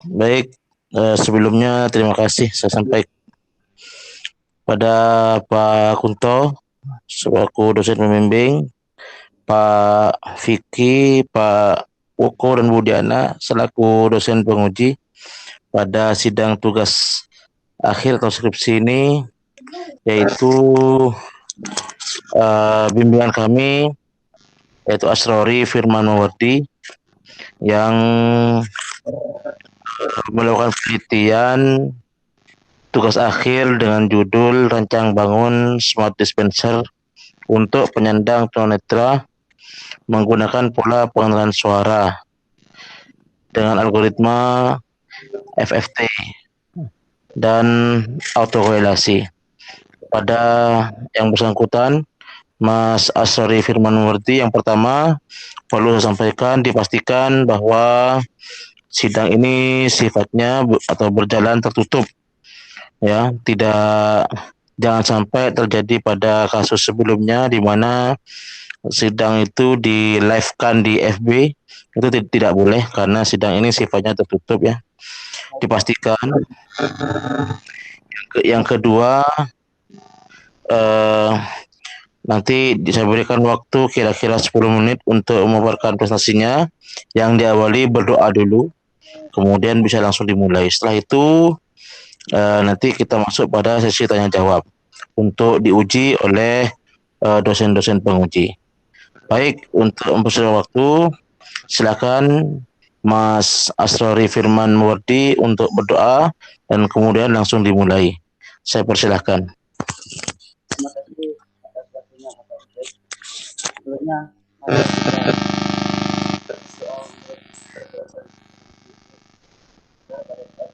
Baik, sebelumnya terima kasih saya sampaikan pada Pak Kunto selaku dosen pembimbing, Pak Vicky, Pak Woko dan Bu Diana selaku dosen penguji pada sidang tugas akhir atau skripsi ini, yaitu bimbingan kami yaitu Asrori Firman Mawardi yang melakukan penelitian tugas akhir dengan judul Rancang Bangun Smart Dispenser untuk penyandang tunanetra menggunakan pola pengenalan suara dengan algoritma FFT dan autokorelasi. Pada yang bersangkutan, Mas Asrori Firman Murti, yang pertama perlu saya sampaikan dipastikan bahwa sidang ini sifatnya atau berjalan tertutup, ya, tidak, jangan sampai terjadi pada kasus sebelumnya di mana sidang itu di live kan di FB, itu tidak boleh karena sidang ini sifatnya tertutup, ya, dipastikan. Yang kedua, eh, nanti saya berikan waktu kira-kira 10 menit untuk memaparkan prestasinya, yang diawali berdoa dulu kemudian bisa langsung dimulai. Setelah itu nanti kita masuk pada sesi tanya jawab untuk diuji oleh dosen-dosen penguji. Baik, untuk mempersiapkan waktu, silakan Mas Asrori Firman Muwardi untuk berdoa dan kemudian langsung dimulai. Saya persilahkan. Terima kasih atas waktunya Bapak Ubed. Sebelumnya mari kita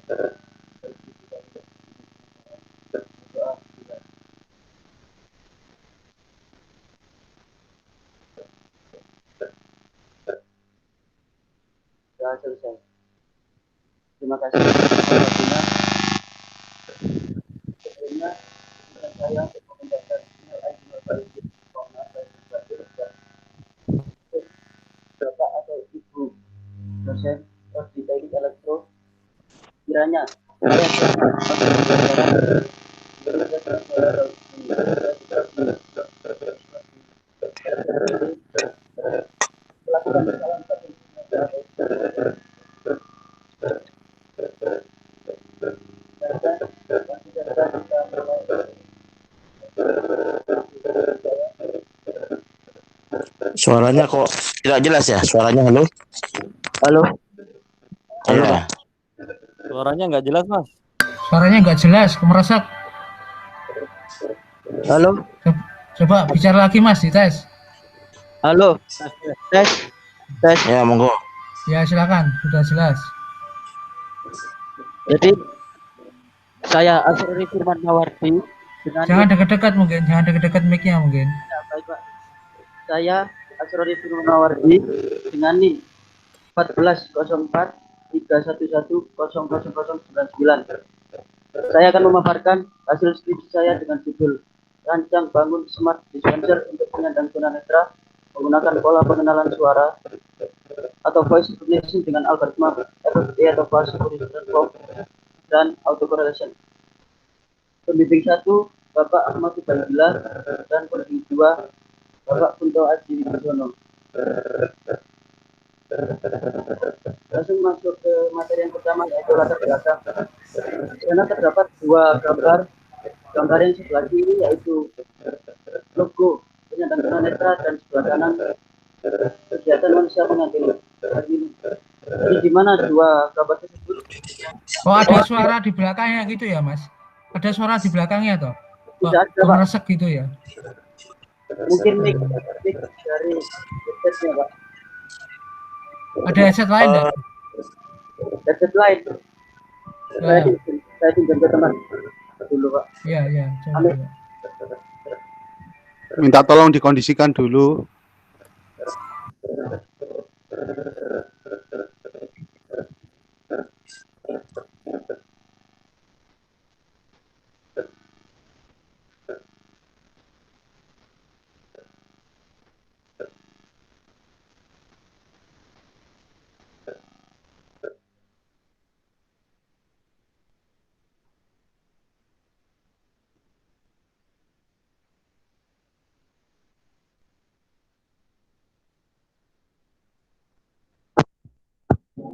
berdoa untuk berdoa juga sudah selesai. Terima kasih atas waktunya. Sebelumnya izinkan saya untuk mengucapkan minal aidin wal faizin. Mohon maaf lahir batin dan untuk Bapak atau Ibu dosen Prodi Teknik Elektro, kiranya saya selama masa pembelajaran berdasarkan suara melakukan kesalahan satu yang tidak kita mulai. Suaranya kok tidak jelas ya? Suaranya halo? Halo, halo Mas. Ya. Suaranya nggak jelas, Mas. Suaranya nggak jelas, kemeresak. Halo, Coba bicara lagi Mas, dites. halo, tes, tes. Ya, monggo. Ya silakan, sudah jelas. Jadi saya Asrori Firman Mawardi dengan Jangan dekat-dekat mungkin, jangan dekat-dekat mic-nya mungkin. ya, baik Pak. Saya Asrori Firman Mawardi dengan NIM 1404 311 00099. Saya akan memaparkan hasil skripsi saya dengan judul Rancang Bangun Smart Dispenser untuk Penyandang Tunanetra menggunakan pola pengenalan suara atau voice recognition dengan algoritma FFT atau voice recognition dan autocorrelation. Pembimbing 1 Bapak Ahmad Ubaidillah dan pembimbing 2 Bapak Kunto Aji Wibisono. Langsung masuk ke materi yang pertama, yaitu latar belakang. Di sana terdapat dua gambar. Gambar yang sebelah kiri yaitu logo penyandang tunanetra dan sebelah kanan kegiatan manusia mengadili. Jadi di mana dua gambar tersebut? Oh ada suara di belakangnya gitu ya Mas? Ada suara di belakangnya toh? Kok Tidak ada Pak. kemeresek gitu ya? Mungkin mic dari headsetnya Pak. Ada headset lain enggak? Headset lain. Saya pinjam ke teman dulu Pak. Iya, iya, coba. Amin. Minta tolong dikondisikan dulu.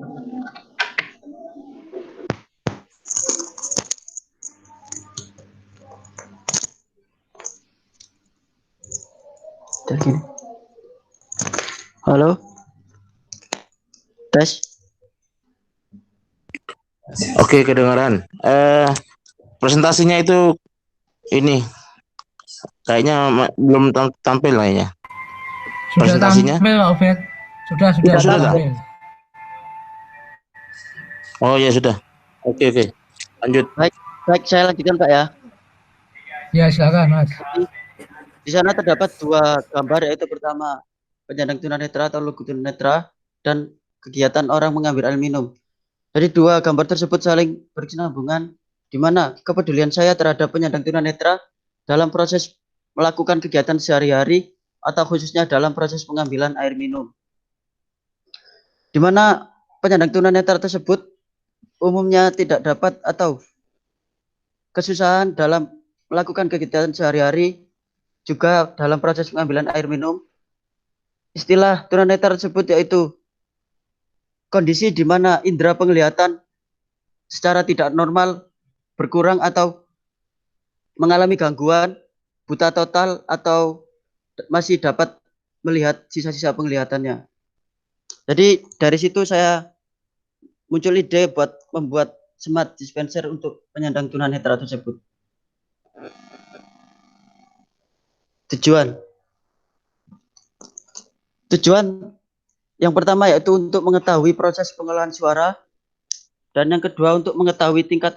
Gini. Halo, tes. Oke, kedengaran. Presentasinya itu ini kayaknya belum tampil kayaknya. Sudah Presentasinya? tampil Pak Ubed. Sudah Sudah Sudah, tak? tampil. Oh ya sudah. Oke. Lanjut. Baik, saya lanjutkan Pak ya. Ya silakan Mas. Di sana terdapat dua gambar, yaitu pertama penyandang tunanetra atau logo tunanetra dan kegiatan orang mengambil air minum. Jadi dua gambar tersebut saling berkesinambungan, di mana kepedulian saya terhadap penyandang tunanetra dalam proses melakukan kegiatan sehari-hari atau khususnya dalam proses pengambilan air minum. Di mana penyandang tunanetra tersebut umumnya tidak dapat atau kesusahan dalam melakukan kegiatan sehari-hari, juga dalam proses pengambilan air minum. Istilah tunanetra tersebut yaitu kondisi di mana indera penglihatan secara tidak normal berkurang atau mengalami gangguan, buta total atau masih dapat melihat sisa-sisa penglihatannya. Jadi dari situ saya muncul ide buat membuat smart dispenser untuk penyandang tunanetra tersebut. Tujuan yang pertama yaitu untuk mengetahui proses pengolahan suara, dan yang kedua untuk mengetahui tingkat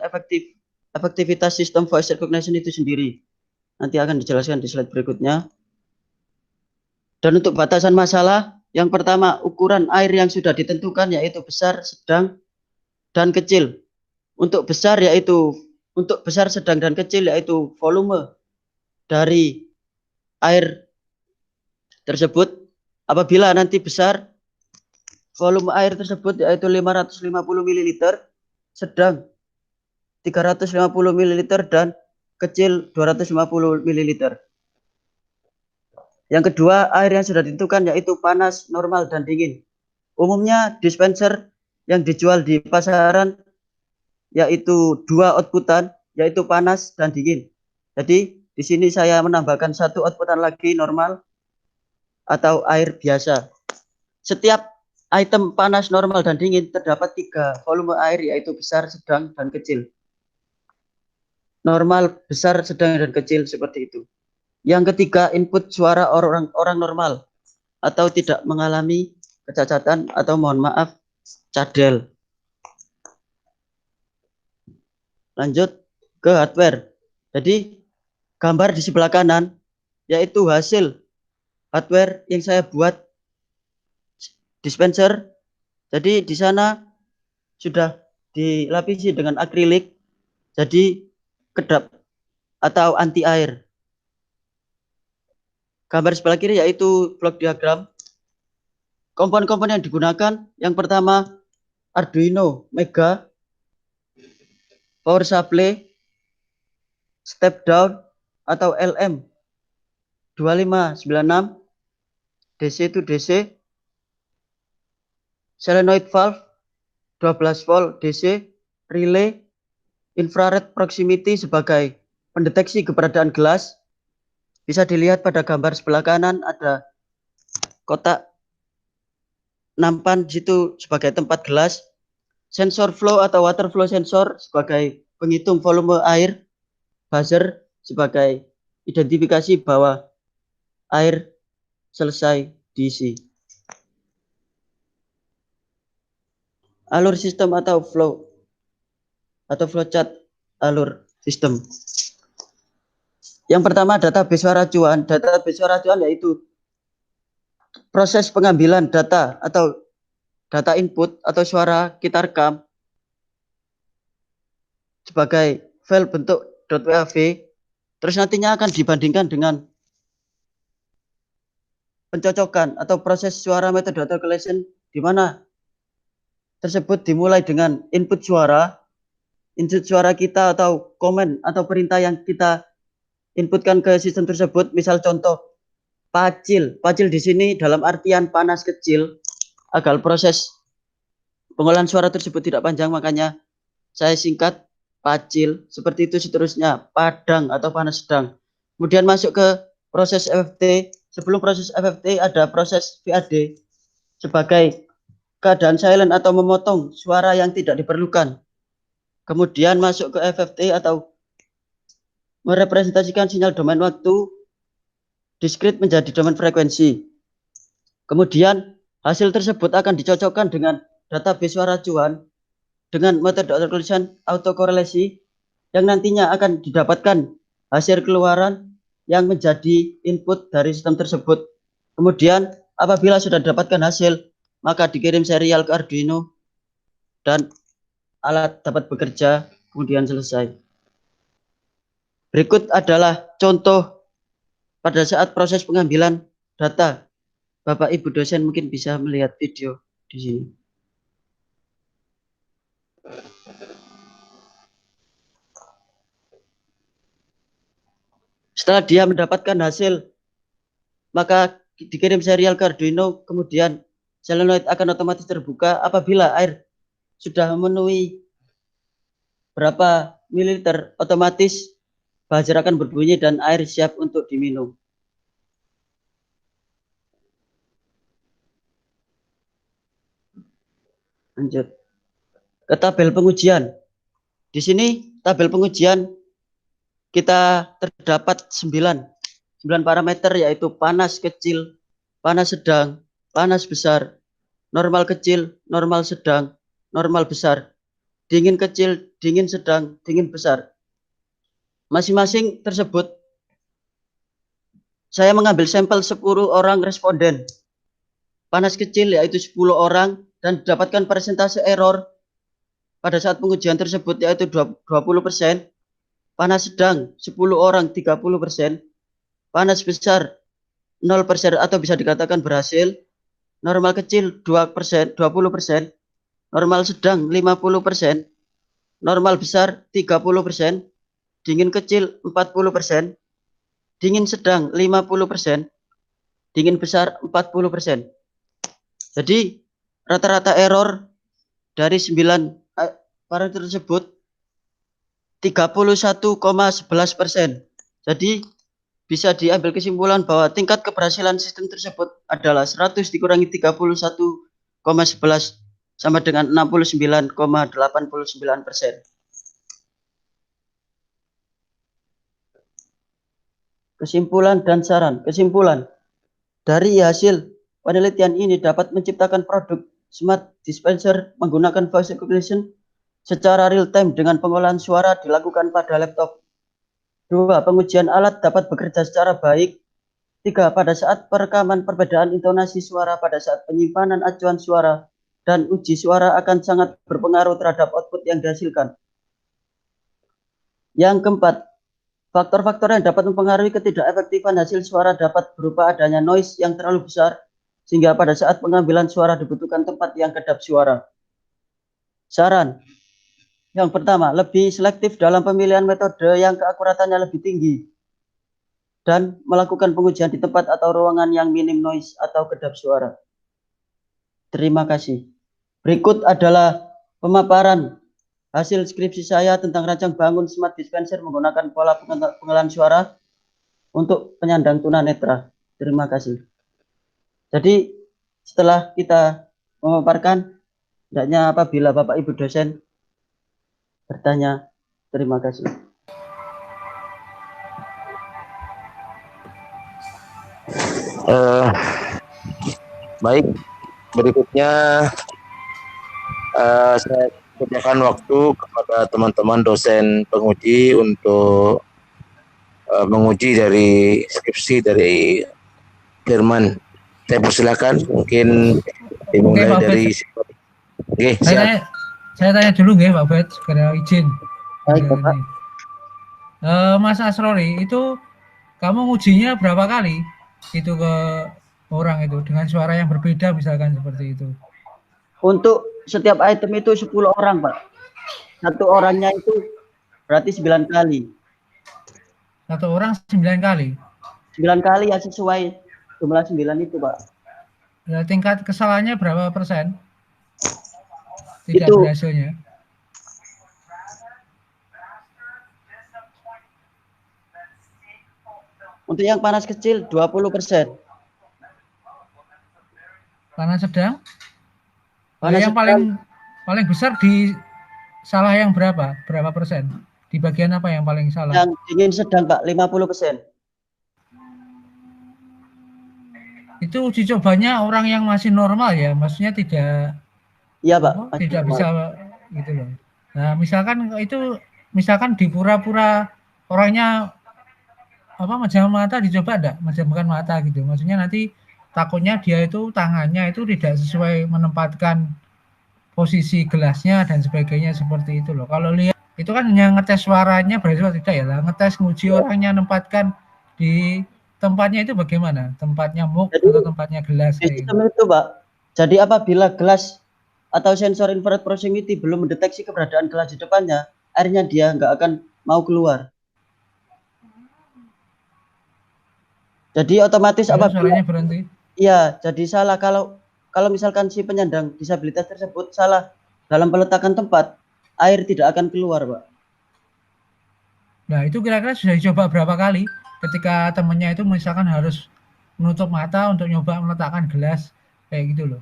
efektivitas sistem voice recognition itu sendiri. Nanti akan dijelaskan di slide berikutnya. Dan untuk batasan masalah, yang pertama ukuran air yang sudah ditentukan yaitu besar, sedang, dan kecil. Untuk besar, sedang, dan kecil yaitu volume dari air tersebut. Apabila nanti besar, volume air tersebut yaitu 550 ml, sedang 350 ml, dan kecil 250 ml. Yang kedua, air yang sudah ditentukan yaitu panas, normal, dan dingin. Umumnya dispenser yang dijual di pasaran yaitu dua outputan, yaitu panas dan dingin. Jadi di sini saya menambahkan satu outputan lagi, normal atau air biasa. Setiap item panas, normal, dan dingin terdapat 3 volume air yaitu besar, sedang, dan kecil. Normal, besar, sedang, dan kecil seperti itu. Yang ketiga, input suara orang normal atau tidak mengalami kecacatan atau mohon maaf cadel. Lanjut ke hardware. Jadi gambar di sebelah kanan yaitu hasil hardware yang saya buat dispenser. Jadi di sana sudah dilapisi dengan akrilik, jadi kedap atau anti air. Gambar sebelah kiri yaitu block diagram. Komponen-komponen yang digunakan, yang pertama Arduino Mega, power supply, step down atau LM 2596, DC to DC, solenoid valve 12 volt DC, relay, infrared proximity sebagai pendeteksi keberadaan gelas. Bisa dilihat pada gambar sebelah kanan ada kotak nampan di situ sebagai tempat gelas. Sensor flow atau water flow sensor sebagai penghitung volume air. Buzzer sebagai identifikasi bahwa air selesai diisi. Alur sistem atau flow chart alur sistem. Yang pertama database suara acuan. Database suara acuan yaitu proses pengambilan data atau data input atau suara kita rekam sebagai file bentuk .wav, terus nantinya akan dibandingkan dengan pencocokan atau proses suara metode auto collection, di mana tersebut dimulai dengan input suara kita atau komen atau perintah yang kita inputkan ke sistem tersebut. Misal contoh pacil di sini dalam artian panas kecil agar proses pengolahan suara tersebut tidak panjang, makanya saya singkat, pacil, seperti itu seterusnya, padang atau panas sedang. Kemudian masuk ke proses FFT. Sebelum proses FFT ada proses VAD sebagai keadaan silent atau memotong suara yang tidak diperlukan. Kemudian masuk ke FFT atau merepresentasikan sinyal domain waktu diskrit menjadi domain frekuensi. Kemudian hasil tersebut akan dicocokkan dengan database suara acuan dengan metode tulisan autokorelasi yang nantinya akan didapatkan hasil keluaran yang menjadi input dari sistem tersebut. Kemudian apabila sudah didapatkan hasil, maka dikirim serial ke Arduino dan alat dapat bekerja, kemudian selesai. Berikut adalah contoh pada saat proses pengambilan data. Bapak Ibu dosen mungkin bisa melihat video di sini. Setelah dia mendapatkan hasil, maka dikirim serial ke Arduino, kemudian solenoid akan otomatis terbuka apabila air sudah memenuhi berapa mililiter, otomatis buzzer akan berbunyi dan air siap untuk diminum. Lanjut ke tabel pengujian. Di sini tabel pengujian kita terdapat 9 parameter, yaitu panas kecil, panas sedang, panas besar, normal kecil, normal sedang, normal besar, dingin kecil, dingin sedang, dingin besar. Masing-masing tersebut saya mengambil sampel 10 orang responden. Panas kecil yaitu 10 orang dan didapatkan persentase error pada saat pengujian tersebut yaitu 20%. Panas sedang 10 orang 30%. Panas besar 0% atau bisa dikatakan berhasil. Normal kecil 2%, 20%. Normal sedang 50%. Normal besar 30%. Dingin kecil 40%. Dingin sedang 50%. Dingin besar 40%. Jadi rata-rata error dari 9 parameter tersebut 31,11%. Jadi bisa diambil kesimpulan bahwa tingkat keberhasilan sistem tersebut adalah 100 dikurangi 31,11 sama dengan 69,89%. Kesimpulan dan saran. Kesimpulan dari hasil penelitian ini dapat menciptakan produk smart dispenser menggunakan voice recognition secara real time dengan pengolahan suara dilakukan pada laptop. 2. Pengujian alat dapat bekerja secara baik. 3. Pada saat perekaman perbedaan intonasi suara pada saat penyimpanan acuan suara dan uji suara akan sangat berpengaruh terhadap output yang dihasilkan. Yang keempat, faktor-faktor yang dapat mempengaruhi ketidakefektifan hasil suara dapat berupa adanya noise yang terlalu besar sehingga pada saat pengambilan suara dibutuhkan tempat yang kedap suara. Saran. Yang pertama, lebih selektif dalam pemilihan metode yang keakuratannya lebih tinggi dan melakukan pengujian di tempat atau ruangan yang minim noise atau kedap suara. Terima kasih. Berikut adalah pemaparan hasil skripsi saya tentang rancang bangun smart dispenser menggunakan pola pengolahan suara untuk penyandang tunanetra. Terima kasih. Jadi setelah kita memaparkan, hendaknya apabila Bapak Ibu dosen bertanya, terima kasih. Baik, berikutnya saya sediakan waktu kepada teman-teman dosen penguji untuk menguji dari skripsi dari Firman. Saya persilakan, mungkin dimulai dari. Oke, siap. Saya tanya dulu nggih Pak Bet, segera izin. Baik, Bapak. Mas Asrori, itu kamu ngujinya berapa kali itu ke orang itu dengan suara yang berbeda misalkan seperti itu? Untuk setiap item itu 10 orang, Pak. Satu orangnya itu berarti 9 kali. Satu orang 9 kali? 9 kali ya sesuai jumlah 9 itu, Pak. Ya, tingkat kesalahannya berapa persen? tidak Itu berhasilnya. untuk yang panas kecil 20%. Panas sedang. Panas Yang sedang paling besar di salah yang berapa? Berapa persen? Di bagian apa yang paling salah? yang dingin sedang Pak 50%. Itu uji cobanya orang yang masih normal ya, maksudnya tidak Iya Pak. tidak bisa gitu loh. Nah, misalkan di pura-pura orangnya menjamkan mata dicoba enggak? Menjamkan mata gitu. Maksudnya nanti takutnya dia itu tangannya itu tidak sesuai menempatkan posisi gelasnya dan sebagainya seperti itu loh. Kalau lihat itu kan hanya ngetes suaranya berhasil atau tidak ya lah. Ngetes nguji orangnya nempatkan di tempatnya itu bagaimana? Tempatnya mug Jadi atau tempatnya gelas di kayak gitu. sistem itu Pak. Jadi apabila gelas atau sensor infrared proximity belum mendeteksi keberadaan gelas di depannya, airnya dia nggak akan mau keluar. Jadi otomatis Lalu apabila suaranya berhenti. iya, jadi salah kalau misalkan si penyandang disabilitas tersebut salah dalam peletakan tempat, air tidak akan keluar, Pak. Nah, itu kira-kira sudah dicoba berapa kali ketika temennya itu misalkan harus menutup mata untuk nyoba meletakkan gelas kayak gitu loh.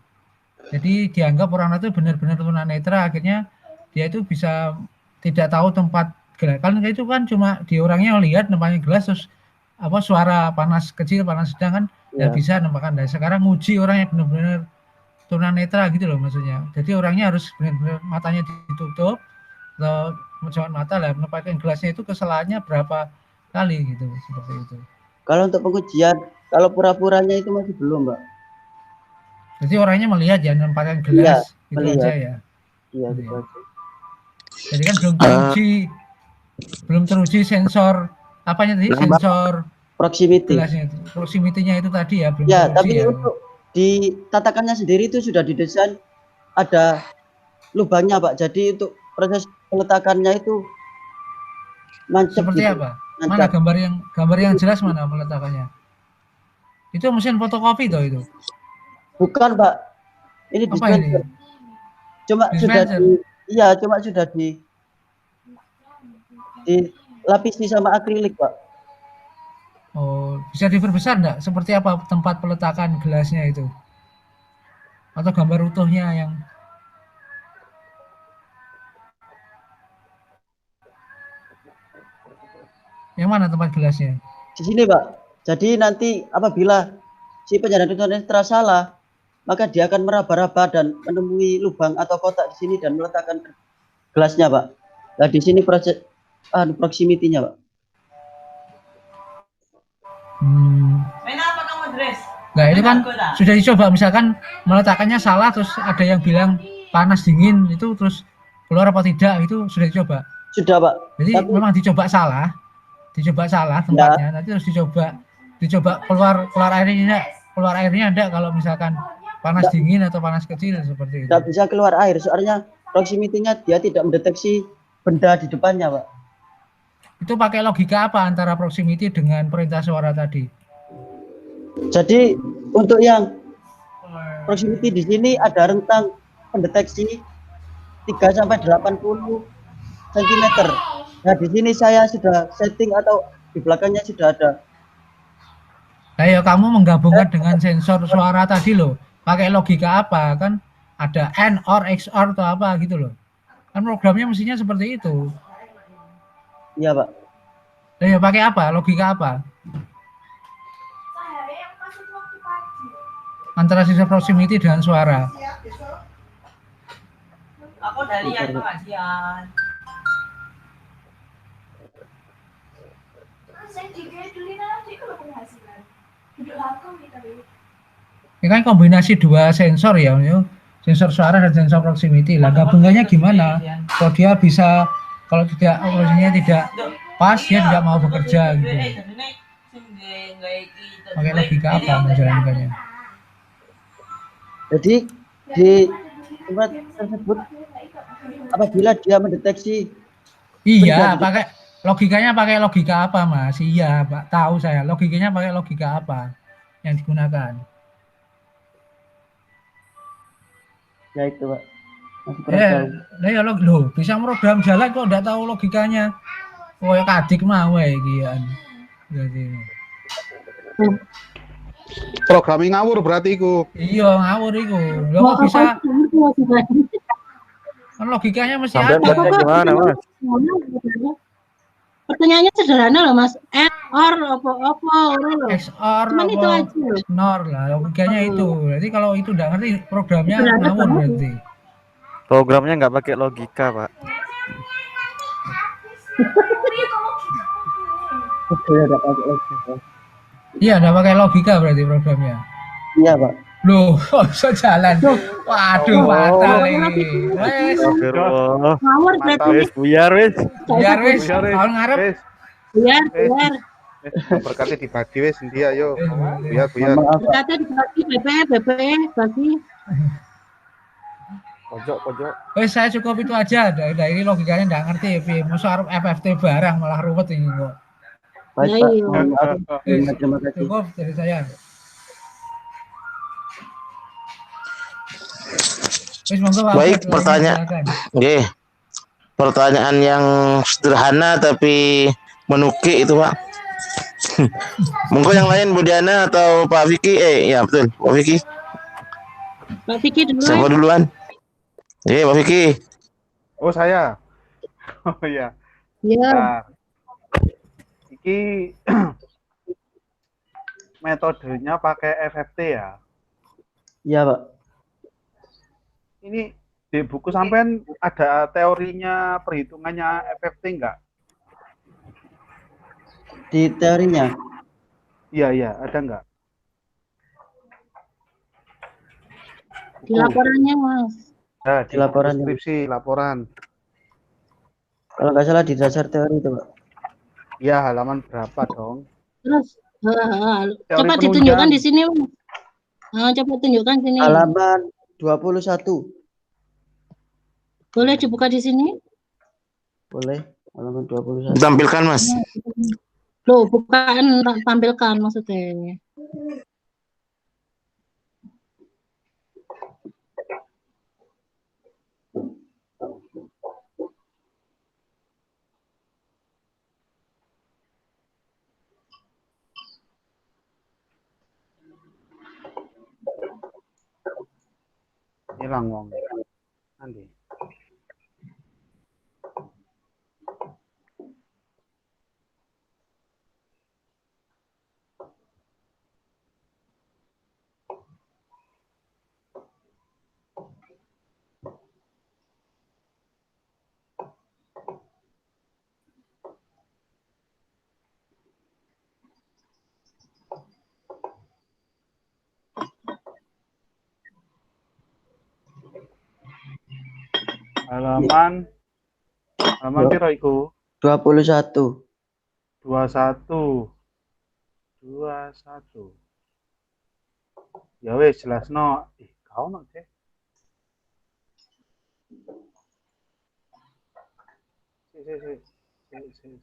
Jadi dianggap orang itu benar-benar tunanetra, akhirnya dia itu bisa tidak tahu tempat gelas. Kan itu kan cuma di orangnya lihat tempatnya gelas terus suara panas kecil, panas sedang kan ya Ya. bisa nempatkan. Nah, sekarang nguji orang yang benar-benar tunanetra gitu loh maksudnya. Jadi orangnya harus benar-benar matanya ditutup atau menjauhkan mata lah, menempatkan gelasnya itu kesalahannya berapa kali gitu seperti itu. Kalau untuk pengujian, kalau pura-puranya itu masih belum, Mbak. Jadi orangnya melihat ya menempatkan Iya, gelas itu aja melihat. ya. Iya, Gitu gitu ya. aja. Jadi kan Eh, belum teruji sensor apanya tadi? Nambah Sensor Proximity. gelasnya itu. Proximity-nya itu tadi ya belum Ya, teruji tapi ya. untuk di tatakannya sendiri itu sudah didesain ada lubangnya, Pak. Jadi untuk proses peletakannya itu mancep Seperti gitu. apa? Mana Nancap. gambar yang jelas mana peletakannya? Itu mesin fotokopi toh itu. Bukan, Pak. Ini Apa ini? dispenser. Cuma sudah Dispenser. cuma sudah dilapisi sama akrilik, Pak. Oh, bisa diperbesar enggak? Seperti apa tempat peletakan gelasnya itu? Atau gambar utuhnya yang mana tempat gelasnya? Di sini, Pak. Jadi nanti apabila si penyandang tunanetra salah, maka dia akan meraba-raba dan menemui lubang atau kotak di sini dan meletakkan gelasnya, Pak. Nah, di sini proses proximity-nya, Pak. Nah, itu kan sudah dicoba misalkan meletakkannya salah terus ada yang bilang panas dingin itu terus keluar apa tidak itu sudah dicoba. Sudah, Pak. Jadi Tapi memang dicoba salah tempatnya nanti terus dicoba keluar airnya enggak kalau misalkan panas dingin atau panas kecil seperti itu. tidak bisa keluar air, soalnya proximity-nya dia tidak mendeteksi benda di depannya, Pak. Itu pakai logika apa antara proximity dengan perintah suara tadi? Jadi untuk yang proximity di sini ada rentang pendeteksi 3 sampai 80 cm. Nah, di sini saya sudah setting atau di belakangnya sudah ada. Kayak kamu menggabungkan dengan sensor suara tadi loh. Pakai logika apa? Kan ada AND, OR, XOR atau apa gitu loh. Kan programnya mestinya seperti itu. Iya, Pak. Nah, ya pakai apa? Logika apa? Antara sensor proximity dengan suara. Aku udah lihat pengajian. Ini kan kombinasi dua sensor ya, sensor suara dan sensor proximity. Lah gabungannya gimana? Kalau dia bisa, kalau tidak operasinya tidak pas, dia tidak mau bekerja gitu. Pakai logika apa menjalankannya? Jadi di tempat tersebut apabila dia mendeteksi Iya, pakai logika apa, Mas? Iya, Pak, tahu saya. Logikanya pakai logika apa yang digunakan? ya itu, Pak. Masih kurang Ya, tahu. lah ya lo bisa program jalan kok enggak tahu logikanya. Koyo kadik mah wae iki ya. Jadi, Programming ngawur berarti iku. iya ngawur iku. Lah kok bisa kan logikanya mesti Sampean ada. buatnya gimana, Mas? Pertanyaannya sederhana loh Mas. Or apa loh. XOR Cuman itu apa aja loh. NOR lah logikanya itu. Jadi kalau itu enggak ngerti programnya Sederhana ngawur banget. berarti. Programnya nggak pakai logika, Pak. Iya, enggak pakai logika berarti programnya. Iya, Pak. Loh, kok bisa jalan? Waduh, fatal ini. Wes, Astagfirullah. Ngawur berarti. Wes, buyar wes. biar wes, Biar, wes. tahun ngarep. Wes, Biar. berkati dibagi wes endi ayo. Biar. Maaf, Pak. Berkata dibagi BP bagi. Pojok. Wes saya cukup itu aja. Dari ini logikanya enggak ngerti. Masa arep FFT barang malah ruwet ini kok. Baik, Ya, Pak. iya. Mohon maaf. Wes, Terima kasih. cukup dari saya. Wes monggo Pak. Baik, Alfred, pertanyaan. silakan. Oke. Pertanyaan yang sederhana tapi menukik itu, Pak. Monggo yang lain Bu Diana atau Pak Vicky? Ya betul, Pak Vicky. Pak Vicky dulu. Siapa duluan? Pak Vicky. Oh, saya. Oh iya. Iya. Nah, iki metodenya pakai FFT ya. Iya, Pak. Ini di buku sampean ada teorinya perhitungannya FFT enggak? Di teorinya. Iya, ada enggak? Di laporannya Mas. Nah, Di laporan. deskripsi laporan. Kalau nggak salah di dasar teori itu, Pak. Iya, halaman berapa dong? Terus Teori coba penunjang. ditunjukkan di sini Mas. Coba tunjukkan sini. Halaman 21. Boleh dibuka di sini? Boleh. Halaman 21. Tampilkan, Mas. Loh, bukan tampilkan maksudnya. Hilang wong. Nanti. Halaman piro iku? 21. 21. Ya wes jelasno. Kau no deh.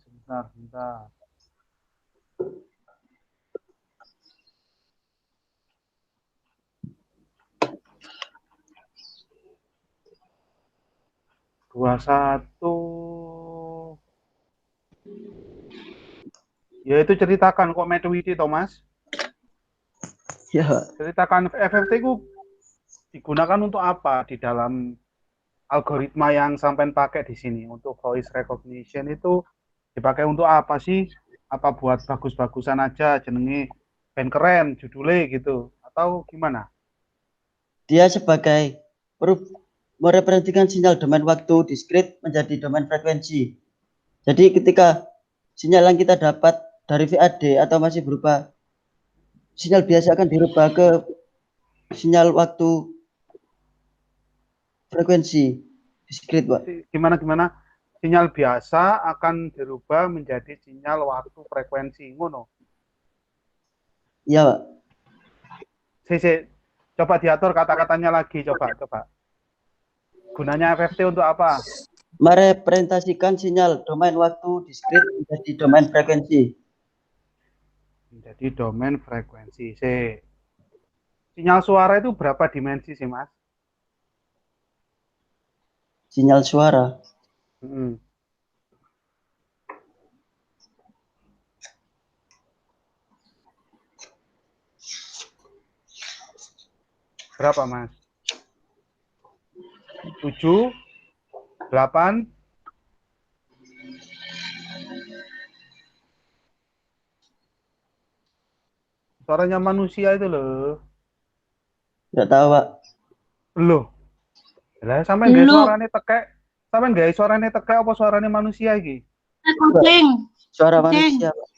Sebentar. 21. Ya itu ceritakan kok metode Thomas. Ya, Pak. Ceritakan FFT ku digunakan untuk apa di dalam algoritma yang sampai pakai di sini untuk voice recognition itu dipakai untuk apa sih? Apa buat bagus-bagusan aja jenenge ben keren judulnya gitu atau gimana? Dia sebagai merepresentasikan sinyal domain waktu diskrit menjadi domain frekuensi. Jadi ketika sinyal yang kita dapat dari VAD atau masih berupa sinyal biasa akan dirubah ke sinyal waktu frekuensi diskrit, Pak. Gimana? Sinyal biasa akan dirubah menjadi sinyal waktu frekuensi ngono. Iya, Pak. Coba diatur kata-katanya lagi coba. Gunanya FFT untuk apa? Merepresentasikan sinyal domain waktu diskrit menjadi domain frekuensi. Menjadi domain frekuensi. Sinyal suara itu berapa dimensi sih, Mas? Sinyal suara. Mm-mm. Berapa, Mas? 7, 8, suaranya manusia itu loh. Nggak tahu, Pak. Loh, lah sampean gawe Lu suarane tekek. Sampean gawe suarane tekek apa suarane manusia iki? kucing. Suara Kucing. manusia, Pak.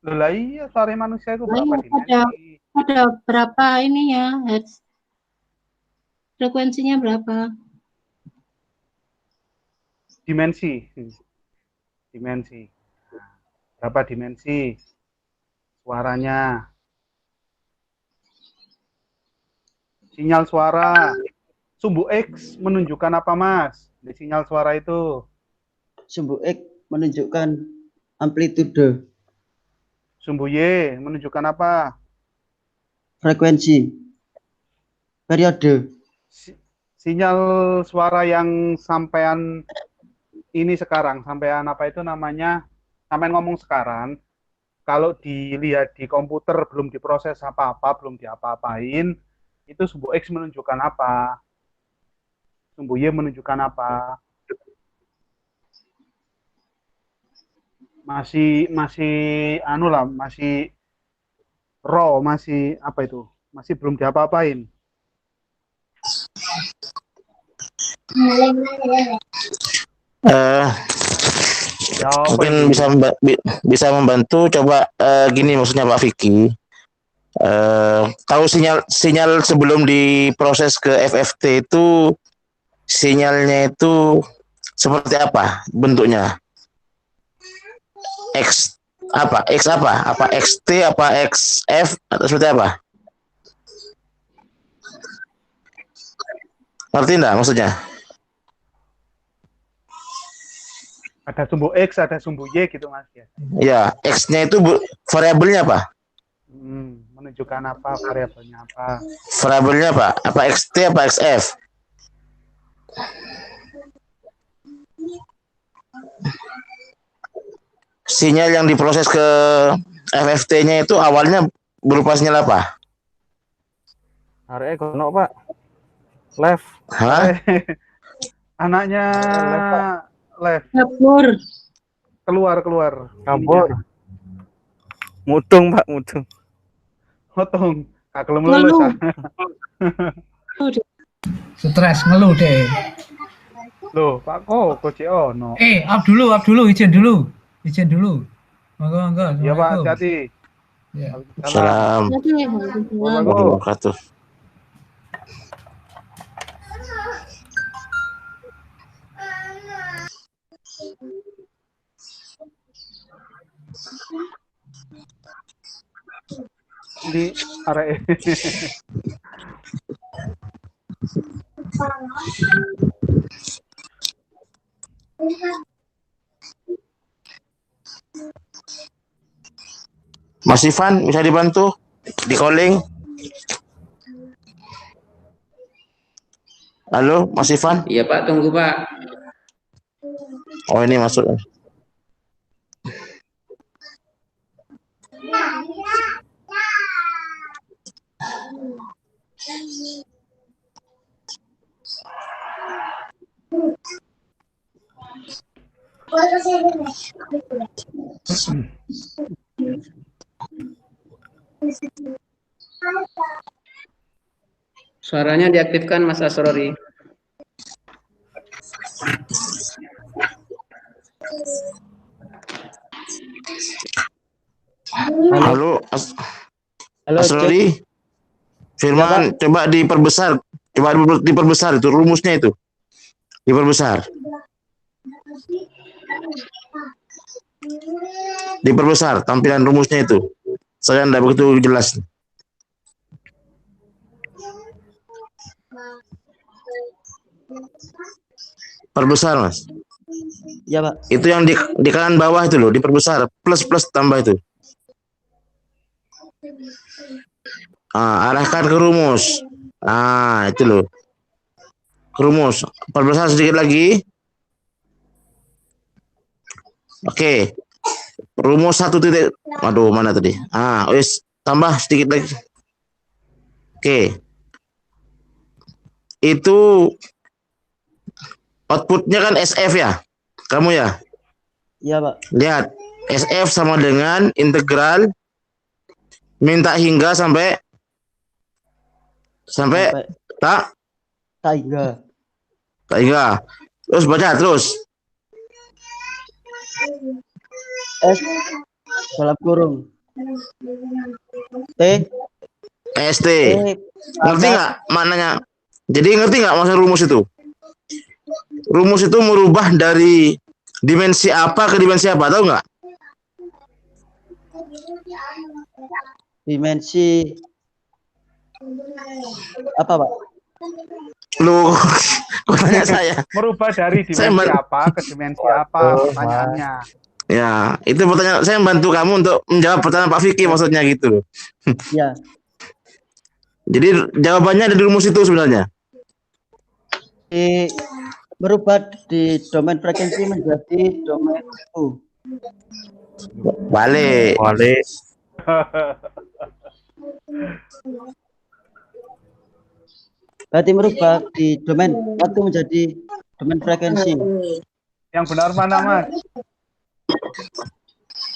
Loh, lah iya suara manusia itu Lah berapa iya, dimensi? ada berapa ini ya? Hertz? Frekuensinya berapa? Dimensi. Dimensi. Nah, berapa dimensi suaranya? Sinyal suara. Sumbu X menunjukkan apa, Mas? Di sinyal suara itu. Sumbu X menunjukkan amplitude, Sumbu Y menunjukkan apa? frekuensi, periode. Sinyal suara yang sampean ini sekarang, sampean apa itu namanya? Sampean ngomong sekarang, kalau dilihat di komputer belum diproses apa-apa, belum diapa-apain, itu sumbu X menunjukkan apa? Sumbu Y menunjukkan apa? Masih anu lah, masih raw, masih apa itu? Masih belum diapa-apain. Eh, Ya, apa mungkin ini? bisa membantu. Coba gini maksudnya Pak Vicky. Tahu sinyal sebelum diproses ke FFT itu sinyalnya itu seperti apa bentuknya? X apa? X apa? Apa XT apa XF atau seperti apa? Ngerti enggak maksudnya? Ada sumbu X, ada sumbu Y gitu, Mas ya. Ya, X-nya itu variabelnya apa? Menunjukkan apa, variabelnya apa? Variabelnya apa? Apa XT apa XF? Sinyal yang diproses ke FFT-nya itu awalnya berupa sinyal apa? Arek kono, Pak. Left. Hah? Anaknya left, Dapur. keluar. Kabur. Ininya. Mudung, Pak, mudung. Potong. Kak kelem lulus. Ngeluh. Stres ngeluh deh. Loh, Pak Koko ono. Up dulu, izin dulu. Monggo. Iya, Pak, Assalamualaikum. hati. Ya. Salam. Jadi, Warahmatullahi wabarakatuh. Di area Mas Ivan bisa dibantu di calling? Halo, Mas Ivan? Iya Pak, tunggu Pak. Oh, ini masuk. Suaranya diaktifkan Mas Asrori. Halo, Halo, Mas Rodi. Firman, coba diperbesar. Coba diperbesar itu rumusnya itu. Diperbesar. Diperbesar tampilan rumusnya itu. Saya enggak begitu jelas. Perbesar, Mas. Ya, Pak. Itu yang di kanan bawah itu loh, diperbesar. Plus tambah itu. Arahkan ke rumus. Itu loh. Rumus. 14 sedikit lagi. Oke. Rumus 1 titik. Aduh, mana tadi? Wis tambah sedikit lagi. Oke. Itu outputnya kan SF ya? Kamu ya? Iya, Pak. Lihat. SF sama dengan integral minta hingga sampai tak hingga. Terus baca terus. S dalam kurung T ST. Ngerti nggak maknanya? Jadi ngerti nggak maksud rumus itu? Rumus itu merubah dari dimensi apa ke dimensi apa, tahu nggak? Dimensi apa, Pak? Lu kok tanya saya? Merubah dari dimensi apa ke dimensi apa pertanyaannya. Ya, itu pertanyaan saya membantu kamu untuk menjawab pertanyaan Pak Vicky maksudnya gitu. Ya. Jadi jawabannya ada di rumus itu sebenarnya. Berubah di domain frekuensi menjadi domain waktu. Balik. Berarti merubah di domain waktu menjadi domain frekuensi. Yang benar mana, Mas?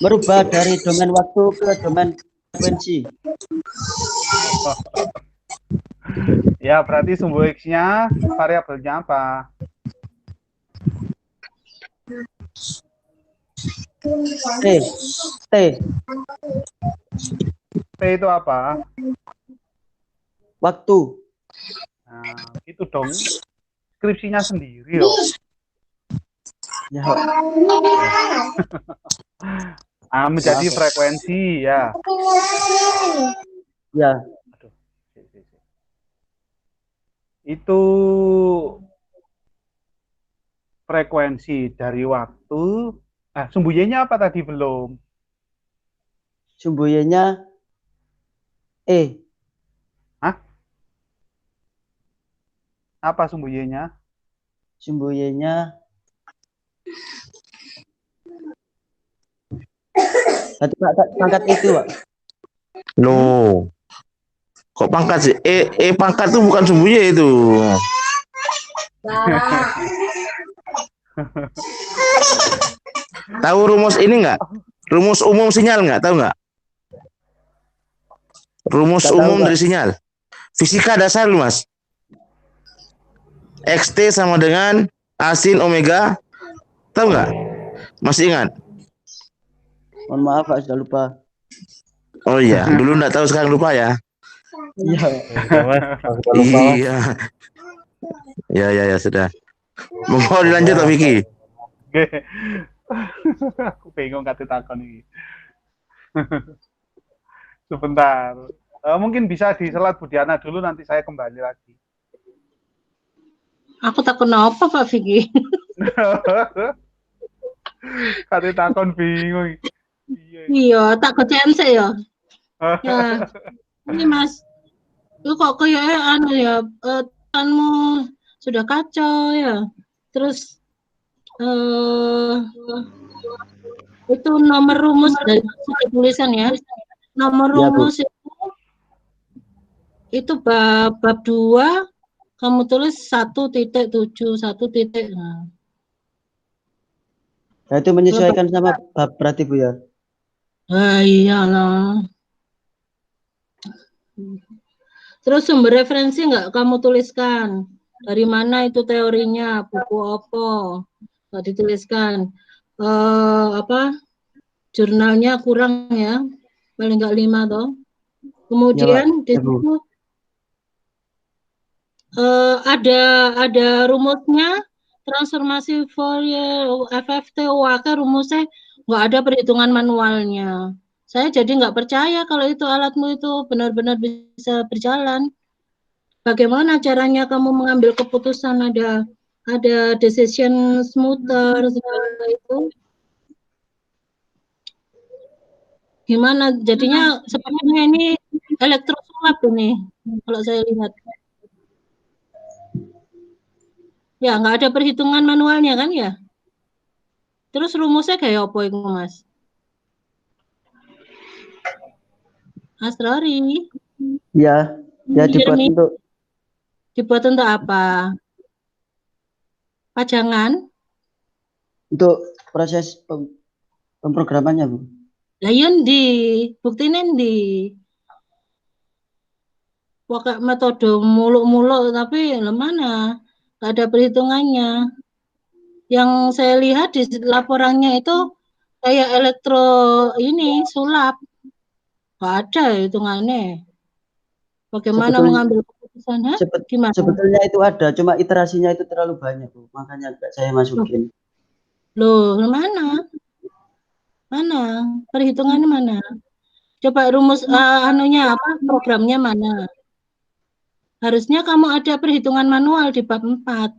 Merubah dari domain waktu ke domain frekuensi. Ya, berarti sumbu X-nya variabelnya apa? T itu apa? Waktu. Nah, itu dong. Skripsinya sendiri loh. Ya. Menjadi frekuensi ya. Ya. Aduh. Itu frekuensi dari waktu. Sumbu Y-nya apa tadi belum? Sumbu Y-nya E. Hah? Apa sumbu Y-nya? Sumbu Y-nya pangkat itu, Pak. Loh. Kok pangkat sih? Pangkat itu bukan sumbu Y itu. Tahu rumus ini nggak? Rumus umum sinyal nggak? Tahu nggak? Rumus umum dari sinyal. Fisika dasar lu, Mas. XT sama dengan A sin omega. Tahu nggak? Masih ingat? Mohon maaf, Pak, sudah lupa. Oh iya, dulu nggak tahu, sekarang lupa ya. Iya. Iya. Ya sudah. Mau dilanjut Pak Vicky? Aku bingung kata takon ini. Sebentar. Mungkin bisa diselat Bu Diana dulu, nanti saya kembali lagi. Aku takut apa Pak Vicky? Kata takon bingung. Iya, takut CMC ya. Ya, ini Mas, lu kok kayak tanmu sudah kacau ya. Terus itu nomor rumus dari tulisan ya. Nomor rumus itu bab 2 kamu tulis 1.7 1. Nah, itu menyesuaikan sama bab berarti Bu ya. Iyalah. Terus sumber referensi nggak kamu tuliskan? Dari mana itu teorinya? Buku apa? Nggak dituliskan. Jurnalnya kurang ya, paling nggak 5 toh. Kemudian di situ ada rumusnya, transformasi Fourier, FFT, rumusnya nggak ada perhitungan manualnya. Saya jadi nggak percaya kalau itu alatmu itu benar-benar bisa berjalan. Bagaimana caranya kamu mengambil keputusan, ada decision smoother segala itu? Gimana jadinya? Sepertinya ini elektrosulap ini kalau saya lihat. Ya, nggak ada perhitungan manualnya kan ya? Terus rumusnya kayak apa itu, Mas? Mas Rory, Ya, ya dibuat Mirmi, untuk dibuat untuk apa? Pajangan? proses pemrogramannya, Bu. Lah iya ndi, buktine ndi? Pakai metode muluk-muluk tapi mana? Nggak ada perhitungannya. Yang saya lihat di laporannya itu kayak ini sulap. Nggak ada hitungannya. Bagaimana Sebetulnya mengambil keputusan? Hah? Gimana? sebetulnya itu ada, cuma iterasinya itu terlalu banyak, Bu. Makanya nggak saya masukin. Loh, mana? Mana? Perhitungannya mana? Coba rumus anunya apa? Programnya mana? Harusnya kamu ada perhitungan manual di bab 4.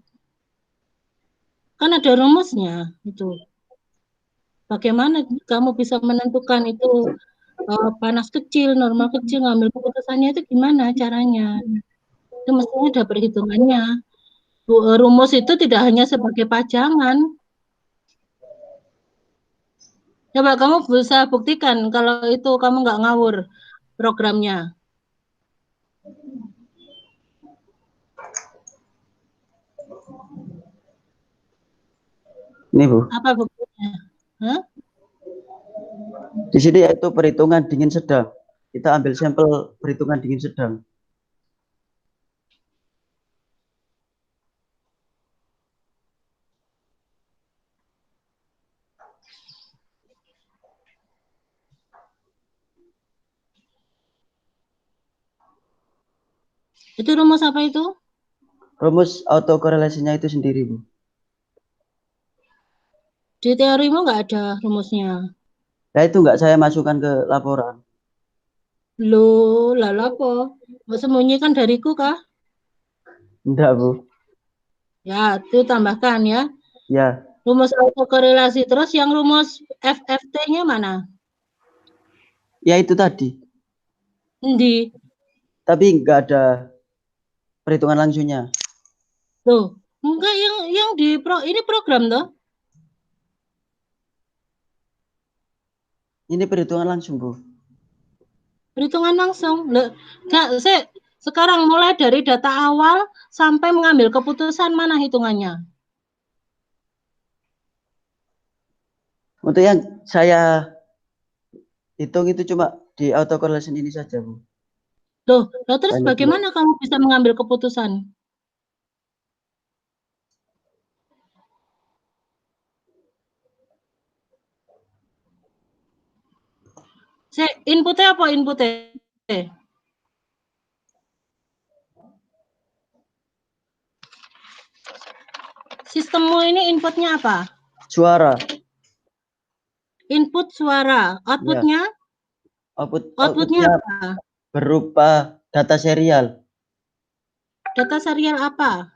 Kan ada rumusnya itu. Bagaimana kamu bisa menentukan itu panas kecil, normal kecil, ngambil keputusannya itu gimana caranya? Itu mestinya ada perhitungannya. Rumus itu tidak hanya sebagai pajangan. Coba kamu bisa buktikan kalau itu kamu nggak ngawur programnya. Ini, Bu. Apa buktinya? Hah? Di sini yaitu perhitungan dingin sedang. Kita ambil sampel perhitungan dingin sedang. Itu rumus apa itu? Rumus autokorelasinya itu sendiri, Bu. Di teorimu nggak ada rumusnya. Nah, itu nggak saya masukkan ke laporan. Loh, lalu apa? Mau sembunyikan dariku kah? Enggak, Bu. Ya, itu tambahkan ya. Ya, Rumus autokorelasi. Terus yang rumus FFT-nya mana? ya itu tadi. Di. Tapi nggak ada perhitungan langsungnya. Tuh, enggak yang ini program toh? Ini perhitungan langsung, Bu. Perhitungan langsung. Loh, enggak, sekarang mulai dari data awal sampai mengambil keputusan mana hitungannya? Untuk yang saya hitung itu cuma di autocorrelation ini saja, Bu. Loh, terus Banyak, Bu. bagaimana kamu bisa mengambil keputusan? Inputnya apa inputnya? Sistemmu ini inputnya apa? Suara. Input suara. Outputnya? Ya. Outputnya Outputnya apa? berupa data serial. Data serial apa?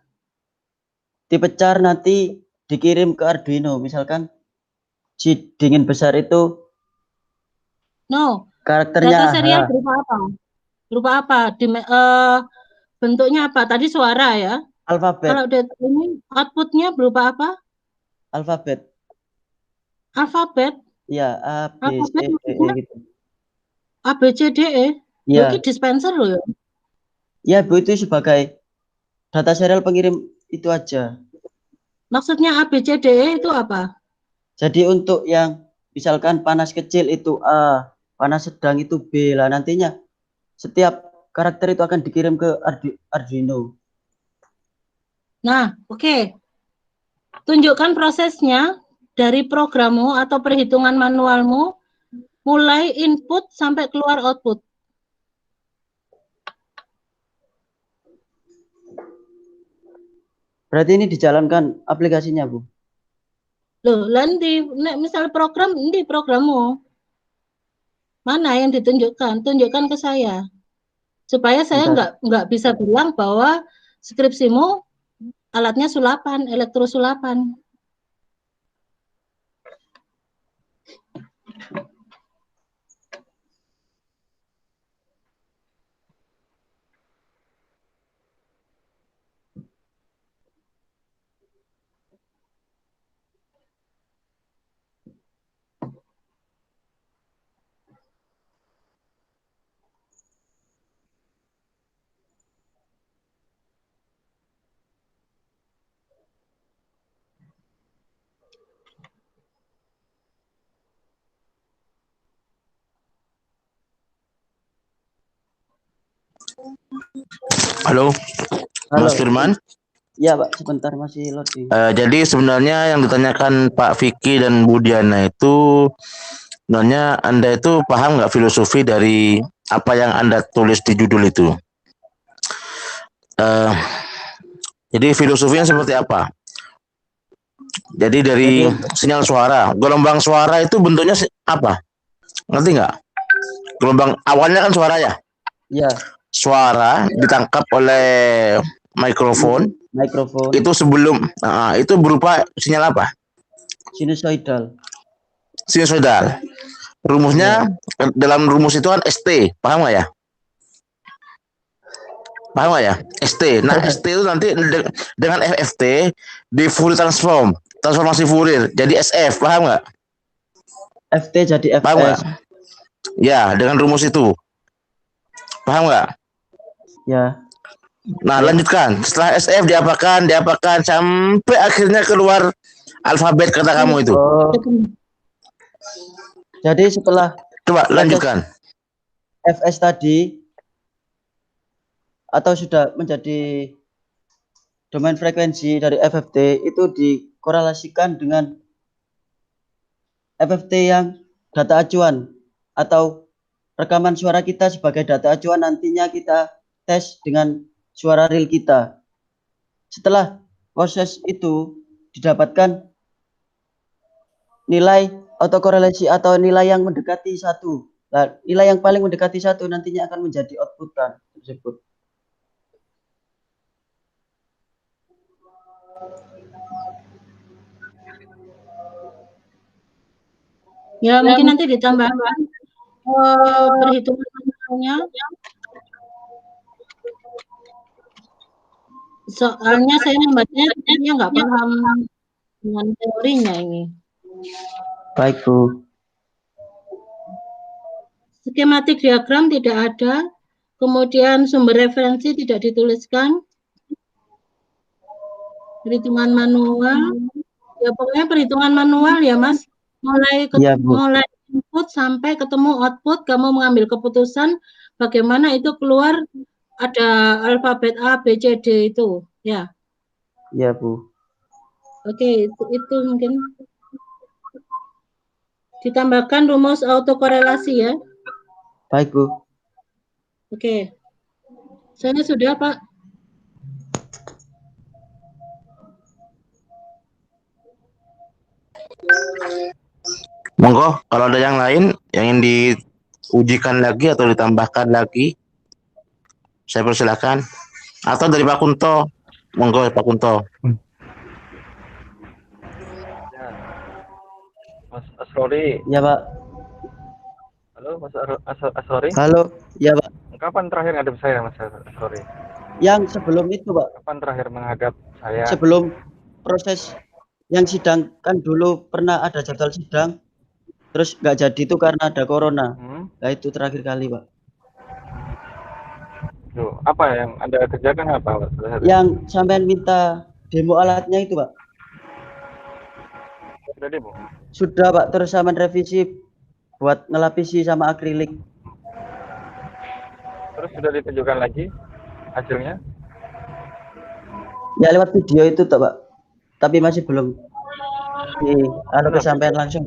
Dipecar nanti dikirim ke Arduino. Misalkan si dingin besar itu No. karakternya Data H. serial berupa apa? Berupa apa? Bentuknya apa? Tadi suara ya. Alfabet. Kalau data ini outputnya berupa apa? Alfabet. Alfabet. Ya, A, B, C, Alfabet D, E maksudnya gitu. A, B, C, D, E. Loh, ini Ya, dispenser loh ya. ya Bu, itu sebagai data serial pengirim itu aja. Maksudnya A, B, C, D, E itu apa? Jadi untuk yang misalkan panas kecil itu A, panas sedang itu B lah, nantinya setiap karakter itu akan dikirim ke Arduino. Nah, oke. Tunjukkan prosesnya dari programmu atau perhitungan manualmu mulai input sampai keluar output. Berarti ini dijalankan aplikasinya, Bu. Loh, nanti misal program ini programmu. Mana yang ditunjukkan? Tunjukkan ke saya. Supaya saya Bentar. nggak bisa bilang bahwa skripsimu alatnya sulapan, elektrosulapan. Halo, Halo. Mas Firman. Iya, Pak, sebentar masih loading. Jadi sebenarnya yang ditanyakan Pak Vicky dan Budiana itu sebenarnya Anda itu paham nggak filosofi dari apa yang Anda tulis di judul itu? Eh, jadi filosofinya seperti apa? Jadi dari Jadi, sinyal suara, gelombang suara itu bentuknya apa? Ngerti nggak? Gelombang awalnya kan suara ya. ya, Suara ditangkap oleh mikrofon. mikrofon Itu sebelum itu berupa sinyal apa? sinusoidal. Sinusoidal. Rumusnya dalam rumus itu kan ST, paham nggak ya? Paham nggak ya? ST. Nah, ST itu nanti dengan FFT di Fourier transform, transformasi Fourier jadi SF, paham nggak? FT jadi Paham nggak? FS. Ya, dengan rumus itu, paham nggak? Ya, Nah, lanjutkan. Setelah SF diapakan sampai akhirnya keluar alfabet kata kamu itu. oh, jadi setelah Coba lanjutkan. FS tadi atau sudah menjadi domain frekuensi dari FFT itu dikorelasikan dengan FFT yang data acuan atau rekaman suara kita sebagai data acuan, nantinya kita tes dengan suara real kita. Setelah proses itu didapatkan nilai autokorelasi atau nilai yang mendekati 1. Nah, nilai yang paling mendekati 1 nantinya akan menjadi outputan tersebut. Ya, mungkin nanti ditambahkan perhitungannya. Soalnya saya membacanya nggak paham dengan teorinya ini. Baik, Bu. Skematik diagram tidak ada, kemudian sumber referensi tidak dituliskan, perhitungan manual, ya pokoknya perhitungan manual ya Mas, mulai input sampai ketemu output, kamu mengambil keputusan bagaimana itu keluar ada alfabet A, B, C, D itu, ya. Iya, Bu. Oke, itu mungkin ditambahkan rumus autokorelasi ya. Baik, Bu. Oke. Saya sudah, Pak. Monggo, kalau ada yang lain yang ingin diujikan lagi atau ditambahkan lagi, saya persilakan. Atau dari Pak Kunto, monggo Pak Kunto. Mas Asrori. Ya, Pak. Halo, Mas Asrori. Halo, ya, Pak. Kapan terakhir ngadep saya, Mas Asrori? Yang sebelum itu, Pak. Kapan terakhir menghadap saya? Sebelum proses yang sidang, kan dulu pernah ada jadwal sidang, terus nggak jadi itu karena ada corona. Nah, itu terakhir kali, Pak. Loh, apa yang Anda kerjakan apa, Pak? Yang sampean minta demo alatnya itu, Pak. Sudah demo? Sudah, Pak. Terus sampean revisi buat ngelapisi sama akrilik. Terus sudah ditunjukkan lagi hasilnya? Ya lewat video itu toh, Pak. Tapi masih belum kesampaian langsung.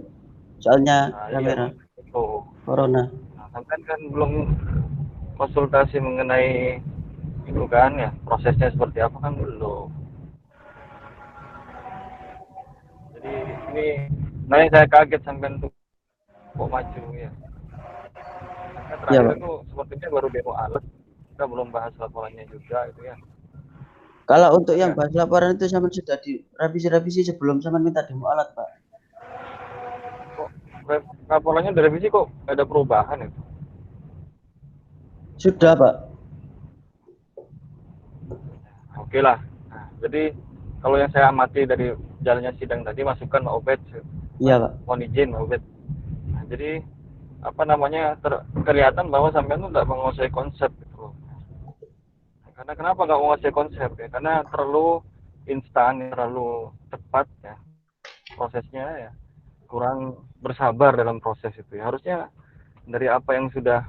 Soalnya kamera. Oh. Corona. Nah, sampai kan belum konsultasi mengenai itu kan ya, prosesnya seperti apa kan belum. Jadi ini saya kaget sampai untuk kok maju ya. Karena terakhir itu sepertinya baru demo alat, kita belum bahas laporannya juga itu ya. Kalau untuk yang bahas laporan itu sama sudah direvisi sebelum sama minta demo alat, Pak. Kok laporannya direvisi kok ada perubahan itu? Sudah, Pak. Oke lah. Nah, jadi kalau yang saya amati dari jalannya sidang tadi, masukan Mbak Obed. Iya, Pak. Mohon izin Mbak Obed. Nah, jadi apa namanya kelihatan bahwa sampean itu tidak menguasai konsep gitu. Karena kenapa nggak menguasai konsep ya? Karena terlalu instan, terlalu cepat ya prosesnya ya, kurang bersabar dalam proses itu ya. Harusnya dari apa yang sudah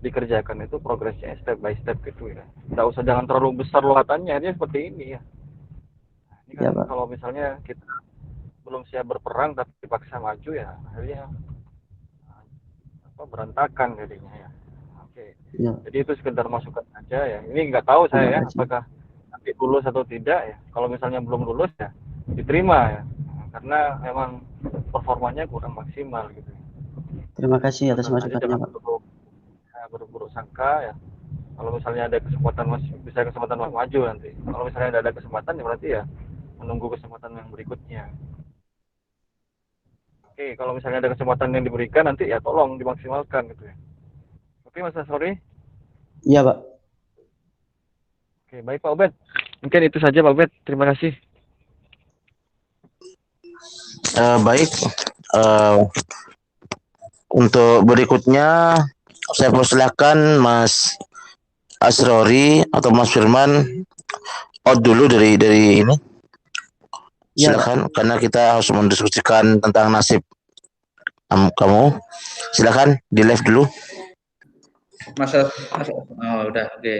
dikerjakan itu progresnya step by step gitu ya. Nggak usah, jangan terlalu besar lohatannya, dia seperti ini ya. Ini kan Ya, Pak. kalau misalnya kita belum siap berperang tapi dipaksa maju ya, akhirnya berantakan jadinya ya. Oke. Ya. Jadi itu sekedar masukan aja ya. Ini nggak tahu saya ya, apakah nanti lulus atau tidak ya. Kalau misalnya belum lulus ya diterima ya, karena memang performanya kurang maksimal gitu. Terima kasih atas Tentu saja masukannya, jangan Pak. berburuk sangka ya. Kalau misalnya ada kesempatan bisa kesempatan maju nanti. Kalau misalnya tidak ada kesempatan ya berarti ya menunggu kesempatan yang berikutnya. Oke, kalau misalnya ada kesempatan yang diberikan nanti ya tolong dimaksimalkan gitu ya. Oke, Mas Asrori. Iya, Pak. Oke, baik Pak Obed. Mungkin itu saja Pak Obed. Terima kasih. Baik. Untuk berikutnya saya persilakan Mas Asrori atau Mas Firman out dulu dari ini. Iya, Silakan, karena kita harus mendiskusikan tentang nasib kamu. Silakan di live dulu. Oh, udah, oke.